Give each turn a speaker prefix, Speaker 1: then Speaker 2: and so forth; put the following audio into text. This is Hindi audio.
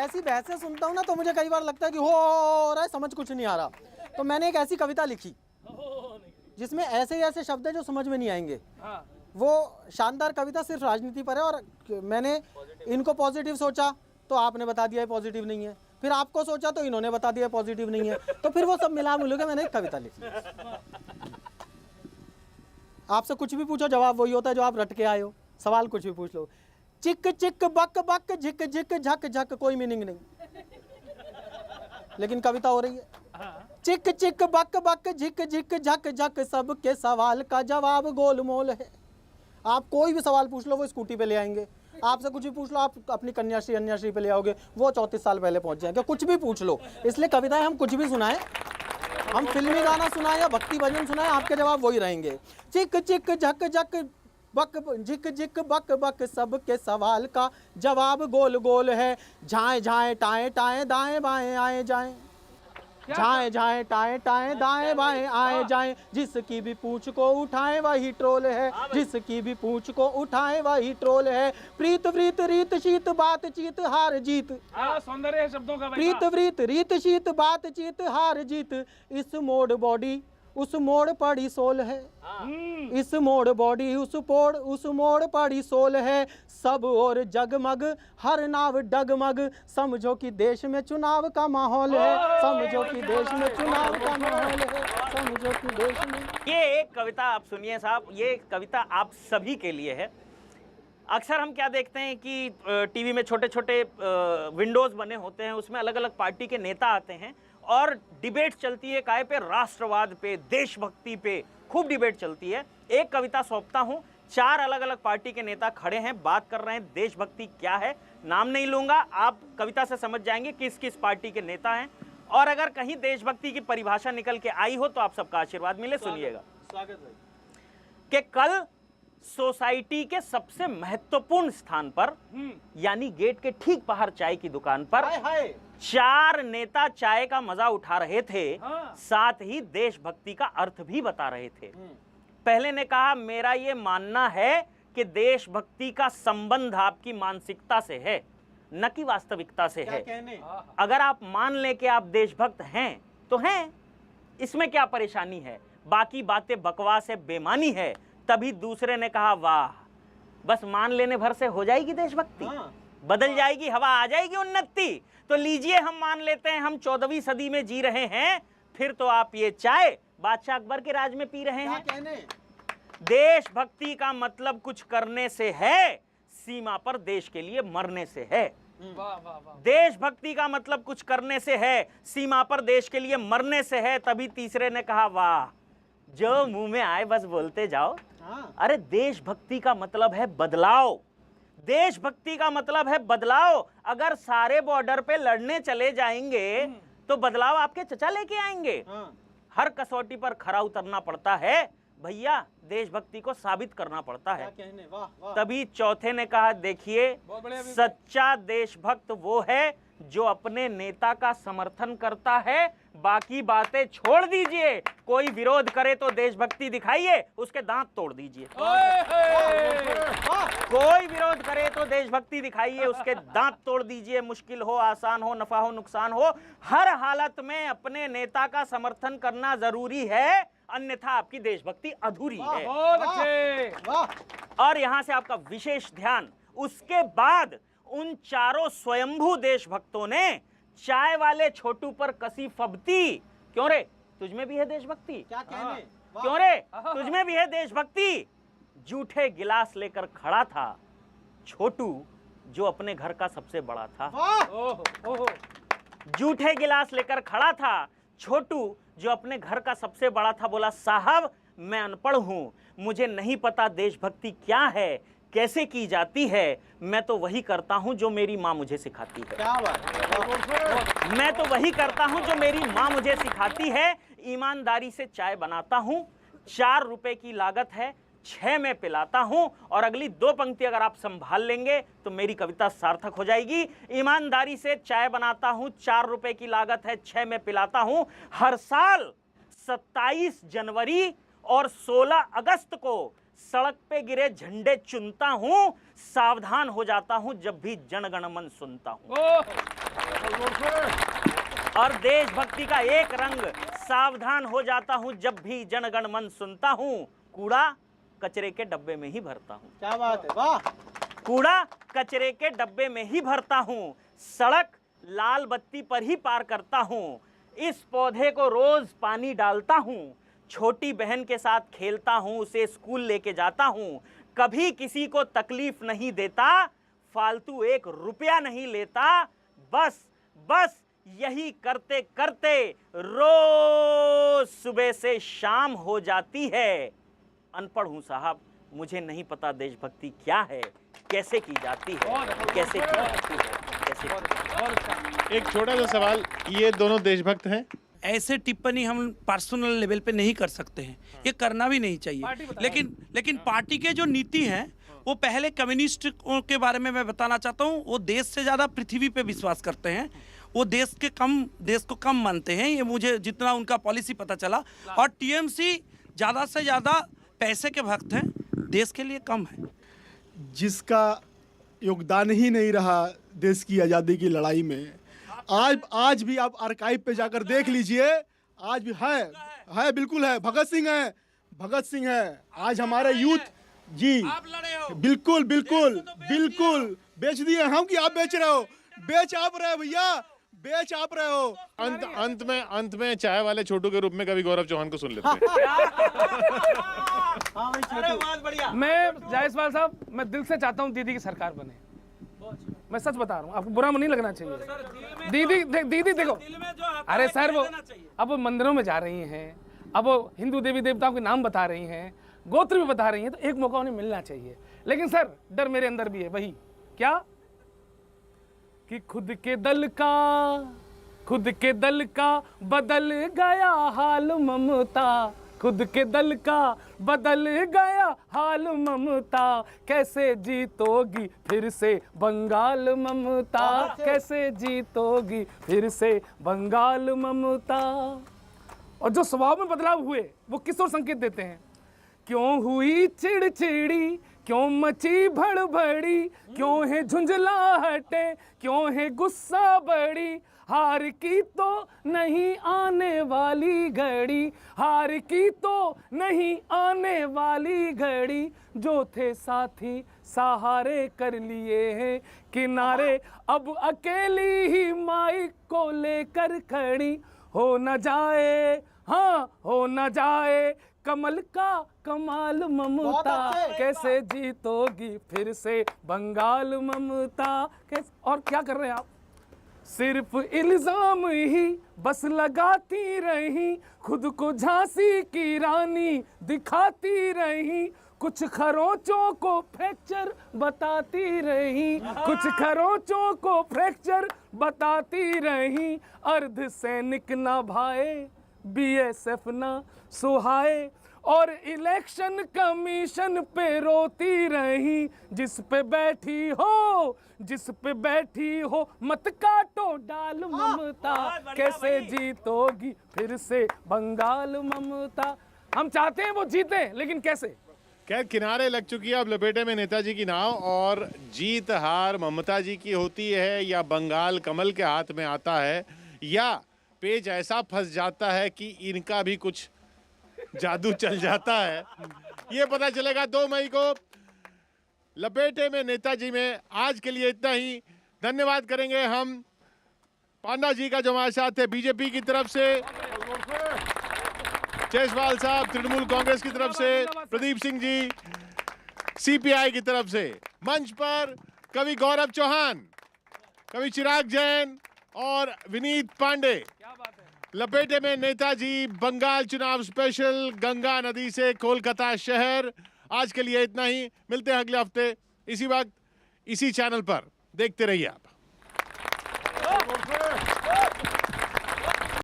Speaker 1: ऐसी बहसें सुनता हूँ ना तो मुझे कई बार लगता है कि हो रहा है, समझ कुछ नहीं आ रहा। तो मैंने एक ऐसी कविता लिखी जिसमें ऐसे ऐसे शब्द हैं जो समझ में नहीं आएंगे। वो शानदार कविता सिर्फ राजनीति पर है, और मैंने इनको पॉजिटिव सोचा तो आपने बता दिया पॉजिटिव नहीं है, फिर आपको सोचा तो इन्होंने बता दिया पॉजिटिव नहीं है, तो फिर वो सब मिला मिलू के मैंने एक कविता लिखी। आपसे कुछ भी पूछो जवाब वही होता है जो आप रट के आए हो। सवाल कुछ भी पूछ लो, चिक चिक बक बक झिक झिक झक झक, कोई मीनिंग नहीं, लेकिन कविता हो रही है। चिक चिक बक बक झिक झिक झक झक, सबके सवाल का जवाब गोलमोल है। आप कोई भी सवाल पूछ लो वो स्कूटी पे ले आएंगे, आपसे कुछ भी पूछ लो आप अपनी कन्याश्री अन्याश्री पे ले आओगे, वो 34 साल पहले पहुंच जाएंगे। कुछ भी पूछ लो, इसलिए कविताएं हम कुछ भी सुनाएं, हम फिल्मी गाना सुनाएं या भक्ति भजन सुनाएं, आपके जवाब वही रहेंगे। चिक चिक झक झक बक झिक झिक बक बक, सबके सवाल का जवाब गोल गोल है। झाएं झाएं टाएं टाएं दाएं बाएं आए जाएं, झाएं झाएं टाएं टाएं दाएं बाएं आए जाएं, जिसकी भी पूंछ को उठाएं वही ट्रोल है, जिसकी भी पूंछ को उठाएं वही ट्रोल है। प्रीत व्रीत रीत शीत बातचीत हार जीत,
Speaker 2: सौंदर्य शब्दों का
Speaker 1: प्रीत व्रीत रीत शीत बातचीत हार जीत, इस मोड़ बॉडी उस मोड़ पड़ी सोल है, इस मोड़ बॉडी उस मोड़ पड़ी सोल है। सब और जगमग हर नाव डगमग, समझो कि देश में चुनाव का माहौल है, समझो कि देश में चुनाव का माहौल है, समझो कि देश में।
Speaker 3: ये कविता आप सुनिए साहब, ये कविता आप सभी के लिए है। अक्सर हम क्या देखते हैं कि टीवी में छोटे छोटे विंडोज बने होते हैं, उसमें अलग अलग पार्टी के नेता आते हैं और डिबेट चलती है, काय पे, राष्ट्रवाद पे, देशभक्ति पे खूब डिबेट चलती है। एक कविता सौंपता हूं, 4 अलग अलग पार्टी के नेता खड़े हैं, बात कर रहे हैं देशभक्ति क्या है। नाम नहीं लूंगा, आप कविता से समझ जाएंगे किस किस पार्टी के नेता हैं, और अगर कहीं देशभक्ति की परिभाषा निकल के आई हो तो आप सबका आशीर्वाद मिले। सुनिएगा।
Speaker 1: स्वागत भाई।
Speaker 3: कि कल सोसाइटी के सबसे महत्वपूर्ण स्थान पर, यानी गेट के ठीक बाहर चाय की दुकान पर 4 नेता चाय का मजा उठा रहे थे, साथ ही देशभक्ति का अर्थ भी बता रहे थे। पहले ने कहा, मेरा ये मानना है कि देशभक्ति का संबंध आपकी मानसिकता से है, न कि वास्तविकता से है। अगर आप मान लें कि आप देशभक्त हैं तो हैं, इसमें क्या परेशानी है, बाकी बातें बकवास है, बेमानी है। तभी दूसरे ने कहा, वाह, बस मान लेने भर से हो जाएगी देशभक्ति, बदल जाएगी, हवा आ जाएगी उन्नति। तो लीजिए, हम मान लेते हैं हम 14वीं सदी में जी रहे हैं, फिर तो आप ये चाय बादशाह अकबर के राज में पी रहे हैं। देशभक्ति का मतलब कुछ करने से है, सीमा पर देश के लिए मरने से है। देशभक्ति का मतलब कुछ करने से है, सीमा पर देश के लिए मरने से है। तभी तीसरे ने कहा, वाह, जो मुंह में आए बस बोलते जाओ। अरे देशभक्ति का मतलब है बदलाव, देशभक्ति का मतलब है बदलाव। अगर सारे बॉर्डर पे लड़ने चले जाएंगे तो बदलाव आपके चचा लेके आएंगे। हर कसौटी पर खरा उतरना पड़ता है भैया, देशभक्ति को साबित करना पड़ता है। तभी चौथे ने कहा, देखिए, सच्चा देशभक्त वो है जो अपने नेता का समर्थन करता है, बाकी बातें छोड़ दीजिए। कोई विरोध करे तो देशभक्ति दिखाइए, उसके दांत तोड़ दीजिए। कोई विरोध करे तो देशभक्ति दिखाइए, उसके दांत तोड़ दीजिए। मुश्किल हो, आसान हो, नफा हो, नुकसान हो, हर हालत में अपने नेता का समर्थन करना जरूरी है, अन्यथा आपकी देशभक्ति अधूरी है। और यहां से आपका विशेष ध्यान, उसके बाद उन 4 स्वयंभू देशभक्तों ने चाय वाले छोटू पर कसी फबती। क्यों रे, तुझमें भी है देशभक्ति?
Speaker 1: क्या कहने?
Speaker 3: क्यों रे, तुझमें भी है देशभक्ति? जूठे गिलास लेकर खड़ा था छोटू, जो अपने घर का सबसे बड़ा था। जूठे गिलास लेकर खड़ा था छोटू, जो अपने घर का सबसे बड़ा था। बोला, साहब, मैं अनपढ़ हूं, मुझे नहीं पता देशभक्ति क्या है, कैसे की जाती है। मैं तो वही करता हूं जो मेरी माँ मुझे सिखाती है।
Speaker 1: क्या बात?
Speaker 3: मैं तो वही करता हूं जो मेरी माँ मुझे सिखाती है। ईमानदारी से चाय बनाता हूं, 4 रुपए की लागत है, 6 में पिलाता हूं। और अगली 2 पंक्ति अगर आप संभाल लेंगे तो मेरी कविता सार्थक हो जाएगी। ईमानदारी से चाय बनाता हूं, 4 रुपए की लागत है, 6 में पिलाता हूं। हर साल 27 जनवरी और 16 अगस्त को सड़क पे गिरे झंडे चुनता हूं, सावधान हो जाता हूं जब भी जनगण मन सुनता हूं। और देशभक्ति का एक रंग, सावधान हो जाता हूं जब भी जनगण मन सुनता हूं, कूड़ा कचरे के डब्बे में ही भरता हूं।
Speaker 1: क्या बात है, वाह।
Speaker 3: कूड़ा कचरे के डब्बे में ही भरता हूं, सड़क लाल बत्ती पर ही पार करता हूं, इस पौधे को रोज पानी डालता हूं, छोटी बहन के साथ खेलता हूं, उसे स्कूल लेके जाता हूं, कभी किसी को तकलीफ नहीं देता, फालतू 1 रुपया नहीं लेता, बस यही करते करते रोज सुबह से शाम हो जाती है। अनपढ़ हूं साहब, मुझे नहीं पता देशभक्ति क्या है, कैसे की जाती है, कैसे की जाती है, कैसे की जाती है।
Speaker 4: एक छोटा सा सवाल, ये दोनों देशभक्त हैं?
Speaker 5: ऐसे टिप्पणी हम पर्सनल लेवल पे नहीं कर सकते हैं, ये करना भी नहीं चाहिए। लेकिन पार्टी के जो नीति हैं वो पहले कम्युनिस्ट के बारे में मैं बताना चाहता हूँ, वो देश से ज़्यादा पृथ्वी पे विश्वास करते हैं, वो देश को कम मानते हैं, ये मुझे जितना उनका पॉलिसी पता चला। और टीएमसी ज़्यादा से ज़्यादा पैसे के भक्त हैं, देश के लिए कम है।
Speaker 6: जिसका योगदान ही नहीं रहा देश की आज़ादी की लड़ाई में, आज भी आप आर्काइव पे जाकर देख लीजिए, आज भी है बिल्कुल है। भगत सिंह है आज हमारे यूथ जी,
Speaker 5: आप लड़े हो।
Speaker 6: बिल्कुल बेच दिए हम कि आप बेच रहे हो? बेच आप रहे हो भैया, बेच आप रहे हो।
Speaker 4: अंत में चाय वाले छोटू के रूप में कभी गौरव चौहान को सुन लेते हैं।
Speaker 2: मैं जायसवाल साहब, मैं दिल से चाहता हूँ दीदी की सरकार बने। मैं सच बता रहा हूँ, आपको बुरा नहीं लगना चाहिए। दीदी देखो, अरे सर वो अब वो मंदिरों में जा रही हैं, अब वो हिंदू देवी देवताओं के नाम बता रही हैं, गोत्र भी बता रही हैं, तो एक मौका उन्हें मिलना चाहिए। लेकिन सर डर मेरे अंदर भी है, वही क्या कि खुद के दल का बदल गया हाल ममता, खुद के दल का बदल गया हाल ममता, कैसे जीतोगी फिर से बंगाल ममता, कैसे जीतोगी फिर से बंगाल ममता। और जो स्वभाव में बदलाव हुए वो किस ओर संकेत देते हैं? क्यों हुई चिड़चिड़ी, क्यों मची भड़बड़ी, क्यों है झुंझलाहटे, क्यों है गुस्सा बड़ी, हार की तो नहीं आने वाली घड़ी, हार की तो नहीं आने वाली घड़ी, जो थे साथी सहारे कर लिए हैं किनारे, अब अकेली ही माइक को लेकर खड़ी, हो न जाए, हाँ हो न जाए कमल का कमाल ममता, कैसे जीतोगी फिर से बंगाल ममता। और क्या कर रहे हैं आप? सिर्फ इल्जाम ही बस लगाती रही, खुद को झांसी की रानी दिखाती रही, कुछ खरोंचों को फ्रैक्चर बताती रही, कुछ खरोंचों को फ्रैक्चर बताती रही, अर्ध सैनिक ना भाए, बीएसएफ ना सुहाए, और इलेक्शन कमीशन पे रोती रही, जिस पे बैठी हो मत काटो डाल ममता, कैसे जीतोगी फिर से बंगाल ममता। हम चाहते हैं वो जीते, लेकिन कैसे?
Speaker 4: खैर, किनारे लग चुकी है अब लपेटे में नेताजी की नाव, और जीत हार ममता जी की होती है या बंगाल कमल के हाथ में आता है, या पेज ऐसा फंस जाता है कि इनका भी कुछ जादू चल जाता है। ये पता चलेगा 2 मई को लपेटे में नेताजी में। आज के लिए इतना ही। धन्यवाद करेंगे हम पांडा जी का जो हमारे साथ थे बीजेपी की तरफ से, जायसवाल साहब तृणमूल कांग्रेस की तरफ से, प्रदीप सिंह जी सीपीआई की तरफ से। मंच पर कवि गौरव चौहान, कवि चिराग जैन और विनीत पांडे। लपेटे में नेताजी बंगाल चुनाव स्पेशल, गंगा नदी से कोलकाता शहर। आज के लिए इतना ही। मिलते हैं अगले हफ्ते इसी वक्त इसी चैनल पर। देखते रहिए आप।